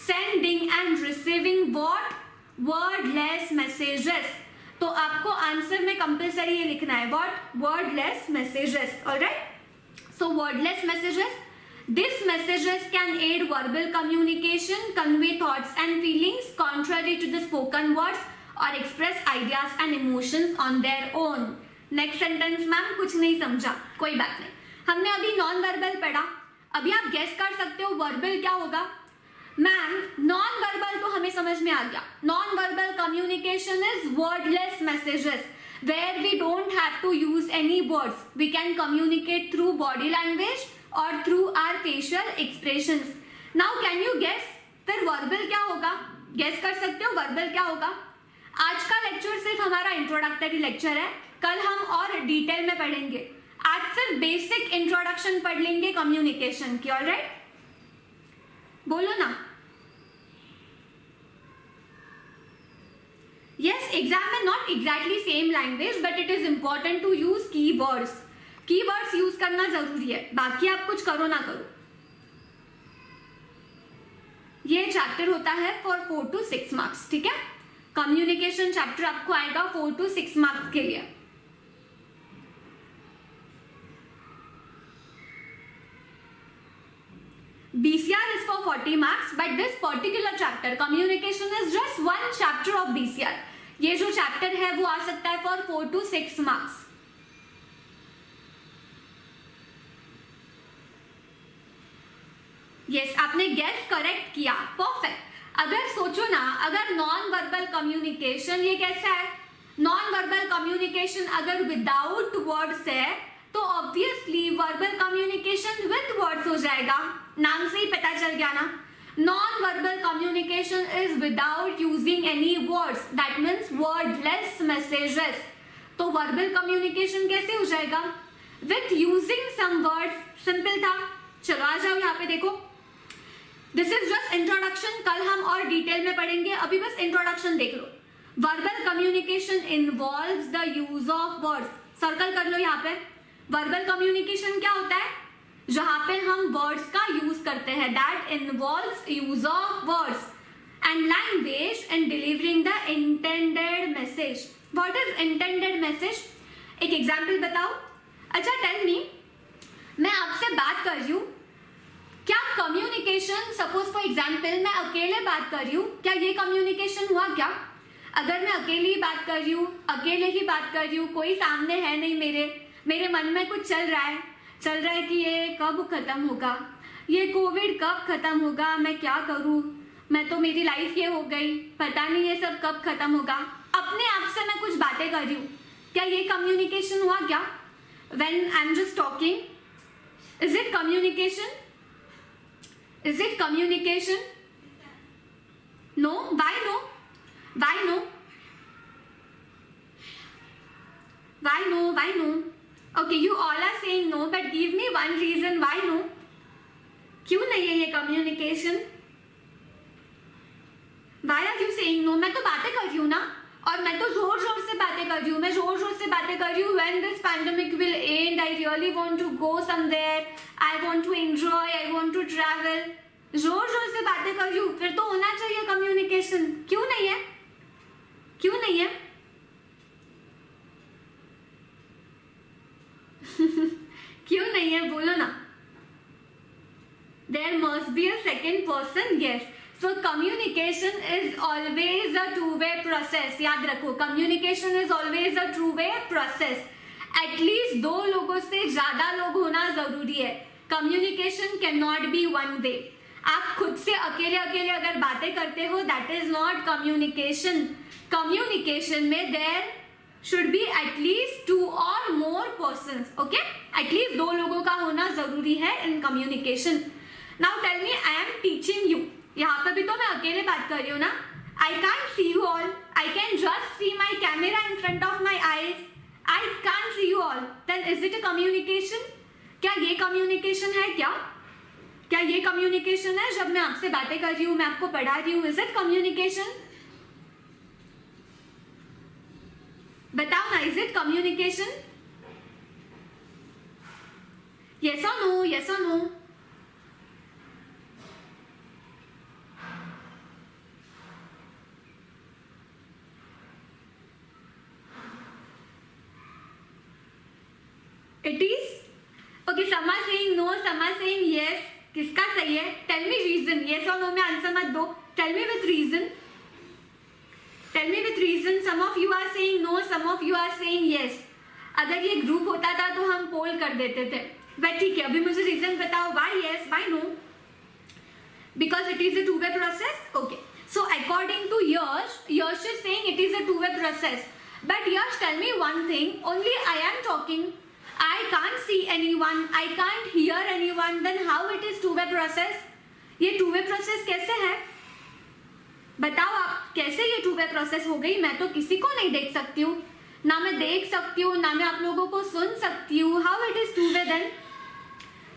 sending and receiving what? Wordless messages. तो आपको आंसर में कंपल्सरी ये लिखना है, what? Wordless messages. Alright, so wordless messages, this messages can aid verbal communication, convey thoughts and feelings contrary to the spoken words और express ideas and emotions on their own. Next sentence ma'am कुछ नहीं समझा, कोई बात नहीं, हमने अभी non verbal पढ़ा। अभी आप गेस कर सकते हो वर्बल क्या होगा। मैम नॉन वर्बल तो हमें समझ में आ गया, non verbal communication is wordless messages where we don't have to use any words, we can communicate through body language or through our facial expressions. Now can you guess फिर verbal क्या होगा? Guess कर सकते हो verbal क्या होगा? आज का लेक्चर सिर्फ हमारा इंट्रोडक्टरी लेक्चर है, कल हम और डिटेल में पढ़ेंगे। आज सिर्फ बेसिक इंट्रोडक्शन पढ़ लेंगे कम्युनिकेशन की। ऑलराइट, बोलो ना। Yes, एग्जाम में not exactly same language but it is important to use keywords. Keywords use करना जरूरी है, बाकी आप कुछ करो ना करो। ये चैप्टर होता है फॉर 4 to 6 मार्क्स, ठीक है। कम्युनिकेशन चैप्टर आपको आएगा 4 to 6 मार्क्स के लिए। BCR is for 40 marks, but this particular chapter communication is just one chapter of BCR. ये जो चैप्टर है वो आ सकता है for 4 to 6 marks. Yes, आपने गेस करेक्ट किया, परफेक्ट। अगर सोचो ना, अगर नॉन वर्बल कम्युनिकेशन ये कैसा है? नॉन वर्बल कम्युनिकेशन अगर विदाउट वर्ड्स है तो obviously verbal communication with words हो जाएगा। नाम से ही पता चल गया ना, non verbal communication is without using any words, that means wordless messages. तो वर्बल कम्युनिकेशन कैसे हो जाएगा? With using some words. Simple था। चलो आ जाओ यहाँ पे देखो, दिस इज जस्ट इंट्रोडक्शन, कल हम और डिटेल में पढ़ेंगे, अभी बस इंट्रोडक्शन देख लो। Verbal communication involves the use of words. Circle कर लो यहाँ पे। वर्बल कम्युनिकेशन क्या होता है? जहां पे हम वर्ड्स का यूज करते हैं, that involves use of words and language in delivering the intended message. What is intended message? एक एग्जांपल बताओ। अच्छा टेल मी, मैं आपसे बात कर रही हूँ, क्या कम्युनिकेशन, सपोज फॉर एग्जांपल मैं अकेले बात कर रही हूँ, क्या ये कम्युनिकेशन हुआ क्या? अगर मैं अकेली बात कर रही हूँ, अकेले ही बात कर रही हूँ, कोई सामने है नहीं, मेरे मन में कुछ चल रहा है कि ये कब खत्म होगा, ये कोविड कब खत्म होगा, मैं क्या करूँ, मैं तो, मेरी लाइफ ये हो गई, पता नहीं ये सब कब खत्म होगा, अपने आप से मैं कुछ बातें कर रही हूँ, क्या ये कम्युनिकेशन हुआ क्या? When I am just talking, is it communication? Is it communication? No. Why no? Why no? Why no? Why no? Okay, you all are saying no, but give me one reason why no. क्यों नहीं है ये communication? Why are you saying no? मैं तो बातें कर रही हूँ ना, और मैं तो जोर जोर से बातें कर रही हूँ, मैं जोर जोर से बातें कर रही हूँ. When this pandemic will end, I really want to go somewhere, I want to enjoy, I want to travel. जोर जोर से बातें कर रही हूँ, फिर तो होना चाहिए कम्युनिकेशन. क्यों नहीं है? क्यों नहीं है? क्यों नहीं है, बोलो ना. There must be a second person. Yes. So communication is always a two-way process. याद रखो, communication is always a two-way process. At least दो लोगों से ज्यादा लोग होना जरूरी है. Communication cannot be one way. आप खुद से अकेले अकेले अगर बातें करते हो, that is not communication. Communication में there should be at least two or more persons. Okay? At least दो लोगों का होना जरूरी है in communication. Now tell me, I am teaching you. यहाँ पर भी तो मैं अकेले बात कर रही हूँ ना. I can't see you all. I can just see my camera in front of my eyes. I can't see you all. Then is it a communication? क्या ये communication है क्या? क्या ये communication है जब मैं आपसे बातें कर रही हूँ, मैं आपको पढ़ा रही हूँ? Is it communication? बताओ ना, is it communication? Yes or no? Yes or no? It is? Okay, some are saying no, some are saying yes. किसका सही है? Tell me reason. Yes or no में आंसर मत दो. Tell me with reason. Tell me with reason. Some of you are saying no, some of you are saying yes. अगर ये group होता था तो हम पोल कर देते थे. बट ठीक है, अभी मुझे रीजन बताओ. Why yes? Why no? Because it is a two-way process. Okay. So according to Yash is saying it is a two-way process. But Yash, tell me one thing. Only I am talking. I can't see anyone, I can't hear anyone, then how it is two-way process? ये two-way process कैसे है? बताओ आप, कैसे ये two-way process हो गई? मैं तो किसी को नहीं देख सकती हूँ, ना मैं देख सकती हूँ, ना मैं आप लोगों को सुन सकती हूँ. How it is two-way then?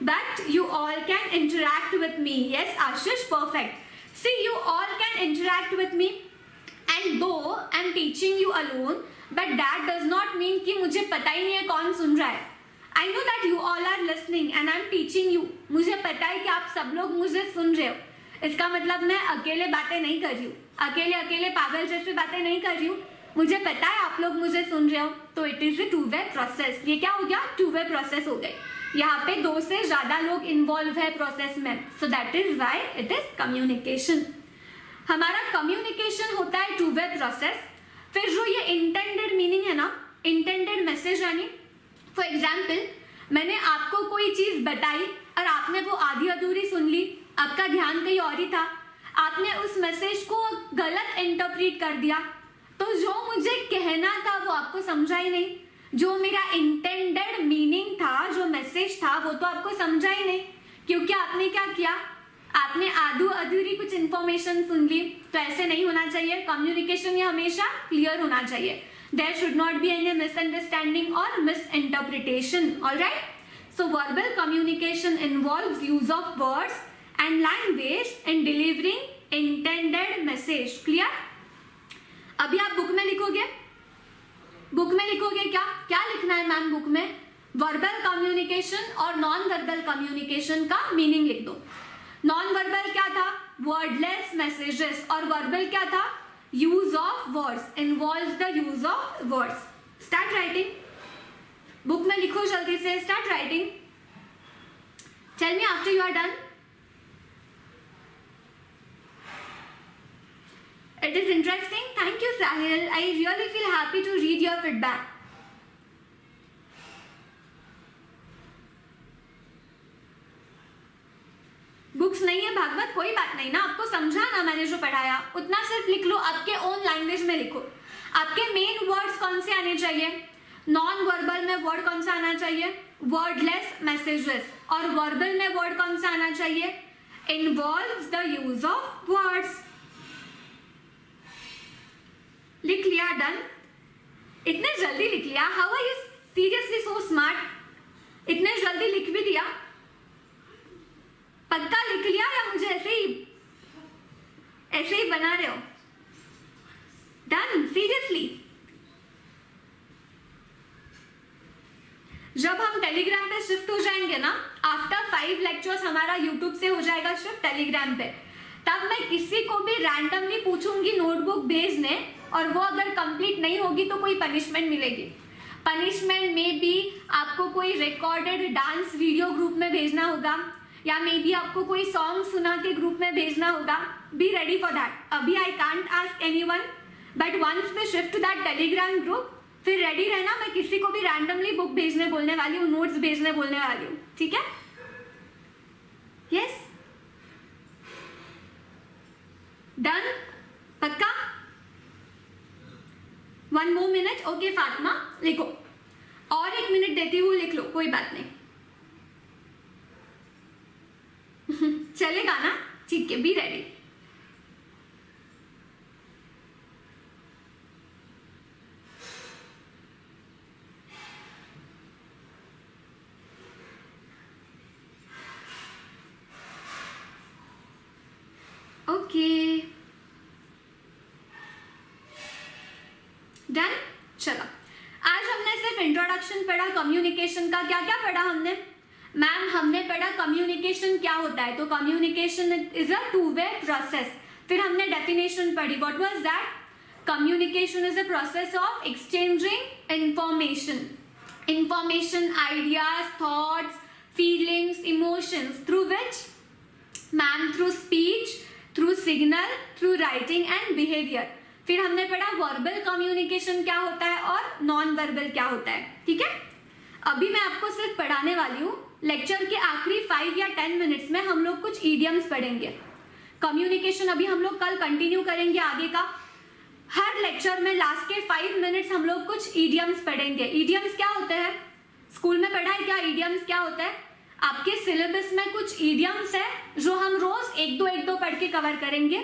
But you all can interact with me. Yes, Ashish, perfect. See, you all can interact with me, and though I'm teaching you alone, but that does not mean कि मुझे पता ही नहीं है कौन सुन रहा है. I know that you all are listening and I'm teaching you. मुझे पता है कि आप सब लोग मुझे सुन रहे हो. इसका मतलब मैं अकेले बातें नहीं कर रही हूँ, अकेले अकेले पागल जैसे बातें नहीं कर रही हूँ. मुझे पता है आप लोग मुझे सुन रहे हो, तो it is a two-way process. ये क्या हो गया? टू-वे प्रोसेस हो गई. यहाँ पे दो से ज्यादा लोग इन्वॉल्व है प्रोसेस में, so that is why it is communication. हमारा कम्युनिकेशन होता है टू-वे प्रोसेस. फिर जो ये इंटेंडेड मीनिंग है ना, इंटेंडेड मैसेज, यानी फॉर एग्जाम्पल मैंने आपको कोई चीज बताई और आपने वो आधी अधूरी सुन ली, आपका ध्यान कहीं और ही था, आपने उस मैसेज को गलत इंटरप्रेट कर दिया, तो जो मुझे कहना था वो आपको समझा ही नहीं. जो मेरा इंटेंडेड मीनिंग था, जो मैसेज था, वो तो आपको समझा ही नहीं, क्योंकि आपने क्या किया, आपने आधू अधूरी कुछ इंफॉर्मेशन सुन ली. तो ऐसे नहीं होना चाहिए. कम्युनिकेशन ये हमेशा क्लियर होना चाहिए. There should not be any misunderstanding or misinterpretation. All right? So verbal communication involves use of words and language in delivering intended message. Clear? अभी आप बुक में लिखोगे, बुक में लिखोगे क्या क्या लिखना है मैम बुक में? वर्बल कम्युनिकेशन और नॉन वर्बल कम्युनिकेशन का मीनिंग लिख दो. नॉन वर्बल क्या था? Wordless messages. और वर्बल क्या था? Use of words, involve the use of words. Start writing. Book में लिखो जल्दी से. Start writing. Tell me after you are done. It is interesting. Thank you, Sahil. I really feel happy to read your feedback. Books नहीं है भागवत? कोई बात नहीं ना, आपको समझा ना मैंने जो पढ़ाया, उतना सिर्फ लिख लो, आपके ओन लैंग्वेज में लिखो। आपके मेन वर्ड्स कौन से आने चाहिए? नॉन वर्बल में वर्ड कौन सा आना चाहिए? Wordless messages. और वर्बल में वर्ड कौन सा आना चाहिए? Involves the use of words. लिख लिया? डन? इतने जल्दी लिख लिया? How are you seriously so smart? इतने जल्दी लिख भी दिया? पक्का लिख लिया या मुझे ऐसे ही बना रहे हो? डन? सीरियसली? जब हम टेलीग्राम पे शिफ्ट हो जाएंगे ना, आफ्टर 5 लेक्चर्स हमारा यूट्यूब से हो जाएगा शिफ्ट टेलीग्राम पे, तब मैं किसी को भी रैंडमली पूछूंगी नोटबुक भेजने, और वो अगर कंप्लीट नहीं होगी तो कोई पनिशमेंट मिलेगी। पनिशमेंट में भी आपको कोई रिकॉर्डेड डांस वीडियो ग्रुप में भेजना होगा, या मे बी आपको कोई सॉन्ग सुना के ग्रुप में भेजना होगा। Be ready for that. अभी I can't ask anyone, but once we shift to that Telegram group, फिर रेडी रहना, मैं किसी को भी रैंडमली बुक भेजने बोलने वाली हूँ, नोट्स भेजने बोलने वाली हूँ, ठीक है? यस? डन? पक्का? 1 more minute। ओके फातिमा, लिखो। और 1 मिनट देती हूँ, लिख लो, कोई बात नहीं। चलेगा ना? ठीक है, बी रेडी। Okay, done? चलो, आज हमने सिर्फ इंट्रोडक्शन पढ़ा कम्युनिकेशन का। क्या क्या पढ़ा हमने? मैम हमने पढ़ा कम्युनिकेशन क्या होता है, तो communication is a 2-way process. फिर हमने डेफिनेशन पढ़ी, what was that? Communication is a process of exchanging information, ideas, thoughts, feelings, emotions, through which? Ma'am through speech, through signal, through writing and behaviour. फिर हमने पढ़ा verbal communication क्या होता है और नॉन वर्बल क्या होता है, ठीक है? अभी मैं आपको सिर्फ पढ़ाने वाली हूँ। लेक्चर के आखिरी 5 या 10 मिनट्स में हम लोग कुछ इडियम्स पढ़ेंगे। कम्युनिकेशन अभी हम लोग कल कंटिन्यू करेंगे आगे का। हर लेक्चर में लास्ट के 5 मिनट्स हम लोग कुछ इडियम्स पढ़ेंगे। इडियम्स क्या होते हैं? स्कूल में पढ़ा है क्या इडियम्स क्या होता है? आपके सिलेबस में कुछ इडियम्स है जो हम रोज एक दो पढ़ के कवर करेंगे,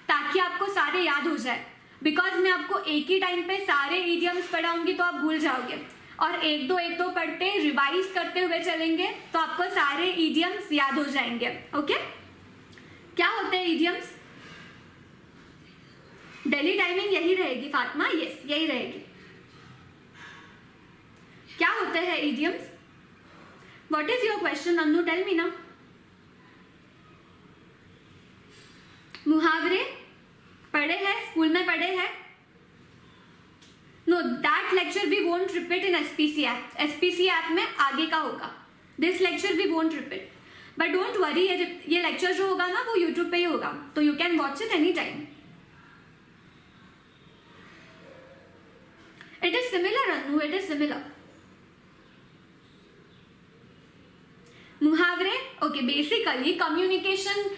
ताकि आपको सारे याद हो जाए। बिकॉज मैं आपको एक ही टाइम पे सारे इडियम्स पढ़ाऊंगी तो आप भूल जाओगे, और एक दो पढ़ते रिवाइज करते हुए चलेंगे तो आपको सारे इडियम्स याद हो जाएंगे। ओके? क्या होते हैं इडियम्स? डेली टाइमिंग यही रहेगी फातिमा? यस, यही रहेगी। क्या होते हैं idioms? What is your question Nannu? Tell me ना। मुहावरे पढ़े हैं, स्कूल में पढ़े हैं? No, that lecture we won't repeat in SPC app. SPC app में आगे का होगा। This lecture we won't repeat, but don't worry, ये लेक्चर जो होगा ना वो यूट्यूब पे ही होगा, तो you can watch it any time. It is similar Anu, it is similar. मुहावरे, okay, basically communication,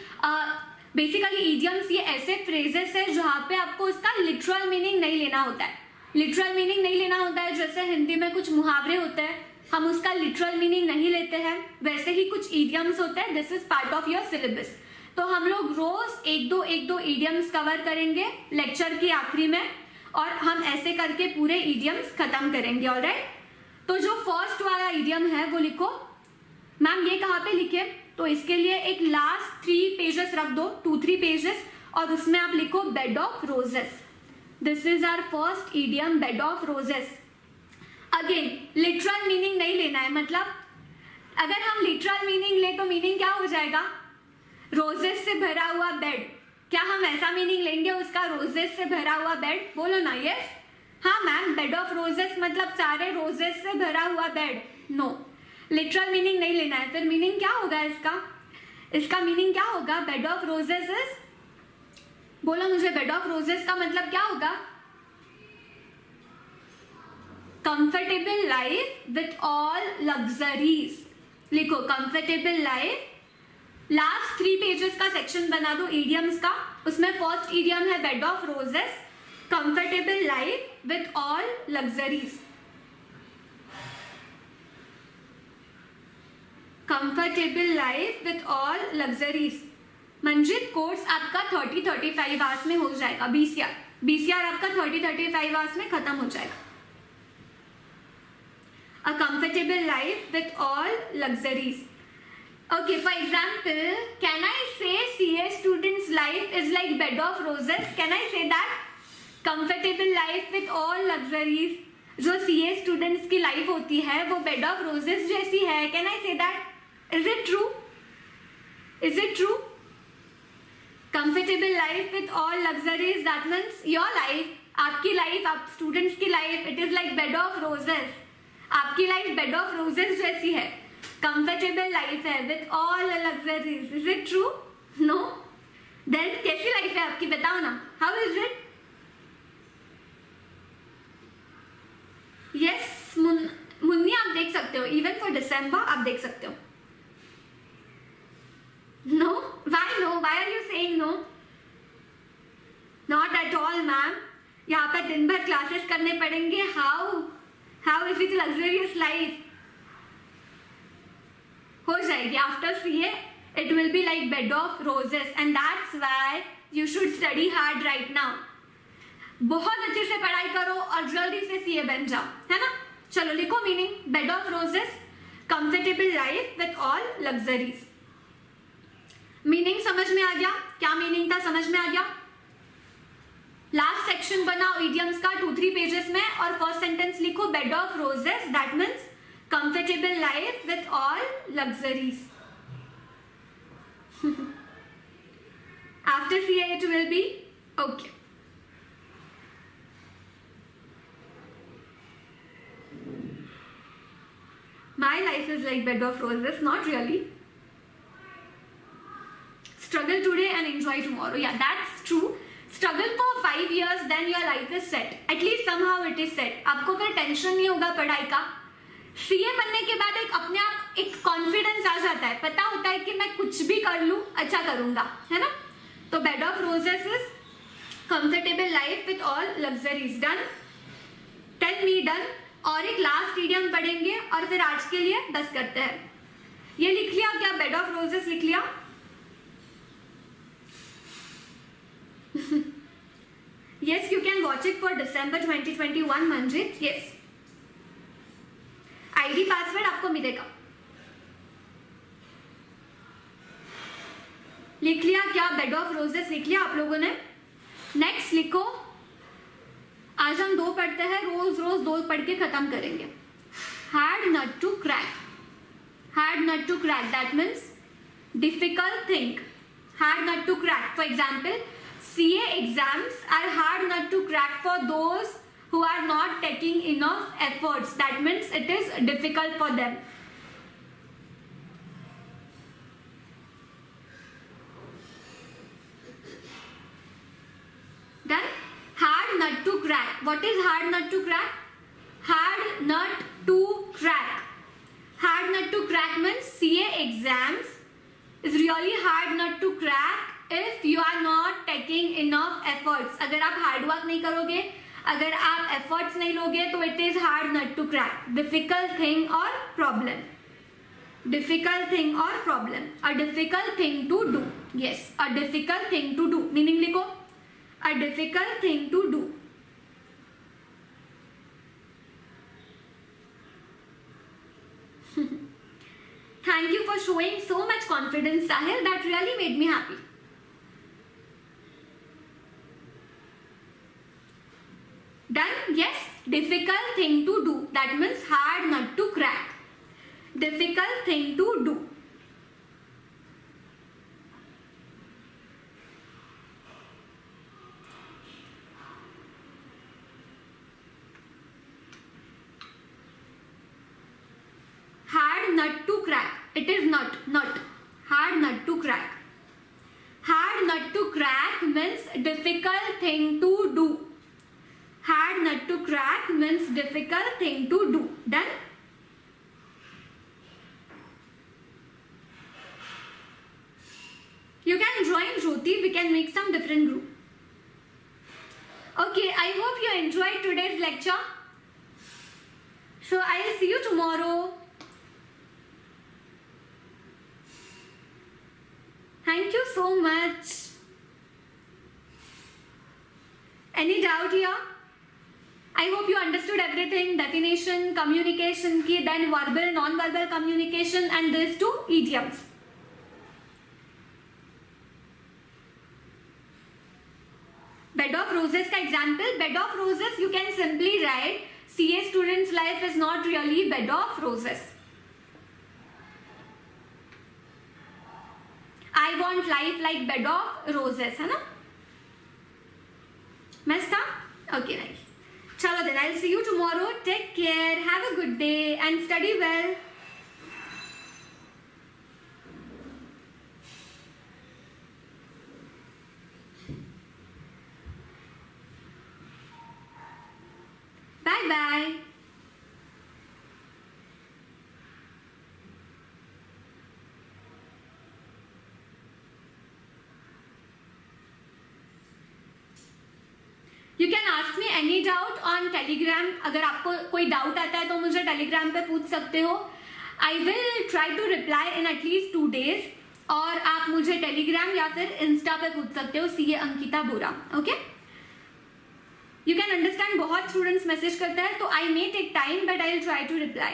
basically idioms ये ऐसे फ्रेजेस है जहां पे आपको उसका लिटरल मीनिंग नहीं लेना होता है। लिटरल मीनिंग नहीं लेना होता है, जैसे हिंदी में कुछ मुहावरे होते हैं, हम उसका लिटरल मीनिंग नहीं लेते हैं, वैसे ही कुछ इडियम्स होते हैं। This is part of your syllabus. तो हम लोग रोज एक दो इडियम्स कवर करेंगे लेक्चर के आखिरी में, और हम ऐसे करके पूरे इडियम्स खत्म करेंगे। ऑलराइट? तो जो फर्स्ट वाला इडियम है वो लिखो। मैम ये कहाँ पे लिखे? तो इसके लिए एक लास्ट 3 पेजेस रख दो, 2-3 पेजेस, और उसमें आप लिखो bed of roses. This is our first idiom, bed of roses. Again literal meaning नहीं लेना है, मतलब अगर हम लिटरल मीनिंग ले तो मीनिंग क्या हो जाएगा? रोजेस से भरा हुआ बेड। क्या हम ऐसा मीनिंग लेंगे उसका, रोजेस से भरा हुआ बेड? बोलो ना यस। हाँ मैम, बेड ऑफ रोजेस मतलब सारे रोजेस से भरा हुआ बेड। नो, लिटरल मीनिंग नहीं लेना है। फिर मीनिंग क्या होगा इसका? इसका मीनिंग क्या होगा? बेड ऑफ रोजेस इज, बोलो मुझे, बेड ऑफ रोजेस का मतलब क्या होगा? Comfortable life with all luxuries. लिखो, कंफर्टेबल लाइफ लास्ट 3 पेजेस का सेक्शन बना दो इडियम्स का. उसमें फर्स्ट इडियम है bed of roses, comfortable life with all luxuries. Comfortable life with all luxuries. Manjit course आपका 30-35 आवर्स में हो जाएगा. बीसीआर आपका 30-35 आवर्स में खत्म हो जाएगा. A comfortable life with all luxuries. Okay, for example, can I say CA students' life is like bed of roses? Can I say that? Comfortable life with all luxuries. जो CA students की life होती है वो bed of roses जैसी है. Can I say that? Is it true? Is it true? Comfortable life with all luxuries. That means your life, आपकी life, आप students की life, it is like bed of roses. आपकी life bed of roses जैसी है. Comfortable life है with all luxuries. Is it true? No. Then कैसी life है आपकी, बताओ ना. How is it? Yes Munni, आप देख सकते हो. इवन फॉर डिसम्बर आप देख सकते हो. No. Why no? Why are you saying no? Not at all ma'am. यहाँ पर दिन भर क्लासेस करने पड़ेंगे. How is it luxurious life? हो जाएगी. After CA, it will be like bed of roses, and that's why you should study hard right now. बहुत अच्छे से पढ़ाई करो और जल्दी से CA बन जाओ, है ना. चलो लिखो meaning. Bed of roses, comfortable life with all luxuries. Meaning समझ में आ गया? क्या मीनिंग था समझ में आ गया? लास्ट सेक्शन बनाओ इडियम्स का 2-3 पेजेस में और फर्स्ट सेंटेंस लिखो bed of roses. That means comfortable life with all luxuries. After CA it will be okay. My life is like bed of roses. Not really. Struggle today and enjoy tomorrow. Yeah, that's true. Struggle for 5 years, then your life is set. At least somehow it is set. आपको फिर tension नहीं होगा पढ़ाई का. CA बनने के बाद एक अपने आप एक कॉन्फिडेंस आ जाता है. पता होता है कि मैं कुछ भी कर लूँ अच्छा करूँगा, है ना. तो bed of roses is comfortable life with all luxuries. Done? Tell me done. और एक लास्ट इडियम पढ़ेंगे और फिर आज के लिए बस करते हैं. ये लिख लिया क्या? बेड ऑफ रोजेस लिख लिया? Yes, you can watch it for December 2021, Manjit. Yes. ID password आपको मिलेगा. लिख लिया क्या? बेड ऑफ रोजेस लिख लिया आप लोगों ने. नेक्स्ट लिखो. आज हम 2 पढ़ते हैं. रोज 2 पढ़ के खत्म करेंगे. Hard nut to crack. Hard nut to crack. That means difficult thing. Hard nut to crack. For example, CA exams are hard not to crack for those who are not taking enough efforts. That means it is difficult for them. Done? Hard nut to crack. What is hard nut to crack? Hard nut to crack. Hard nut to crack means CA exams is really hard nut to crack if you are not taking enough efforts. अगर आप hard work नहीं करोगे, अगर आप efforts नहीं लोगे तो it is hard nut to crack. Difficult thing और प्रॉब्लम. डिफिकल्ट थिंग और problem. A difficult thing to do. Yes, a difficult thing to do. Meaning लिखो. A difficult thing to do. Thank you for showing so much confidence, Sahil. That really made me happy. Done? Yes. Difficult thing to do. That means hard nut to crack. Difficult thing to do. Hard nut to crack. It is not. Hard nut to crack. Hard nut to crack means difficult thing to do. Hard nut to crack means difficult thing to do. Done? You can join Jyoti. We can make some different group. Okay, I hope you enjoyed today's lecture. So I'll see you tomorrow. Thank you so much. Any doubt here? I hope you understood everything. Definition, communication key, then verbal, non-verbal communication, and these two idioms. Bed of roses का example. Bed of roses you can simply write CA student's life is not really bed of roses. I want life like bed of roses, है ना? Messed up? Okay, nice. Chalo then, I'll see you tomorrow. Take care, have a good day and study well. Bye bye. You can ask me any doubt on Telegram. अगर आपको कोई doubt आता है तो मुझे Telegram पे पूछ सकते हो. I will try to reply in at least 2 days. और आप मुझे टेलीग्राम या फिर इंस्टा पे पूछ सकते हो CA Ankita Bora. Okay? You can understand बहुत स्टूडेंट्स मैसेज करते हैं तो I may take time but I will try to reply.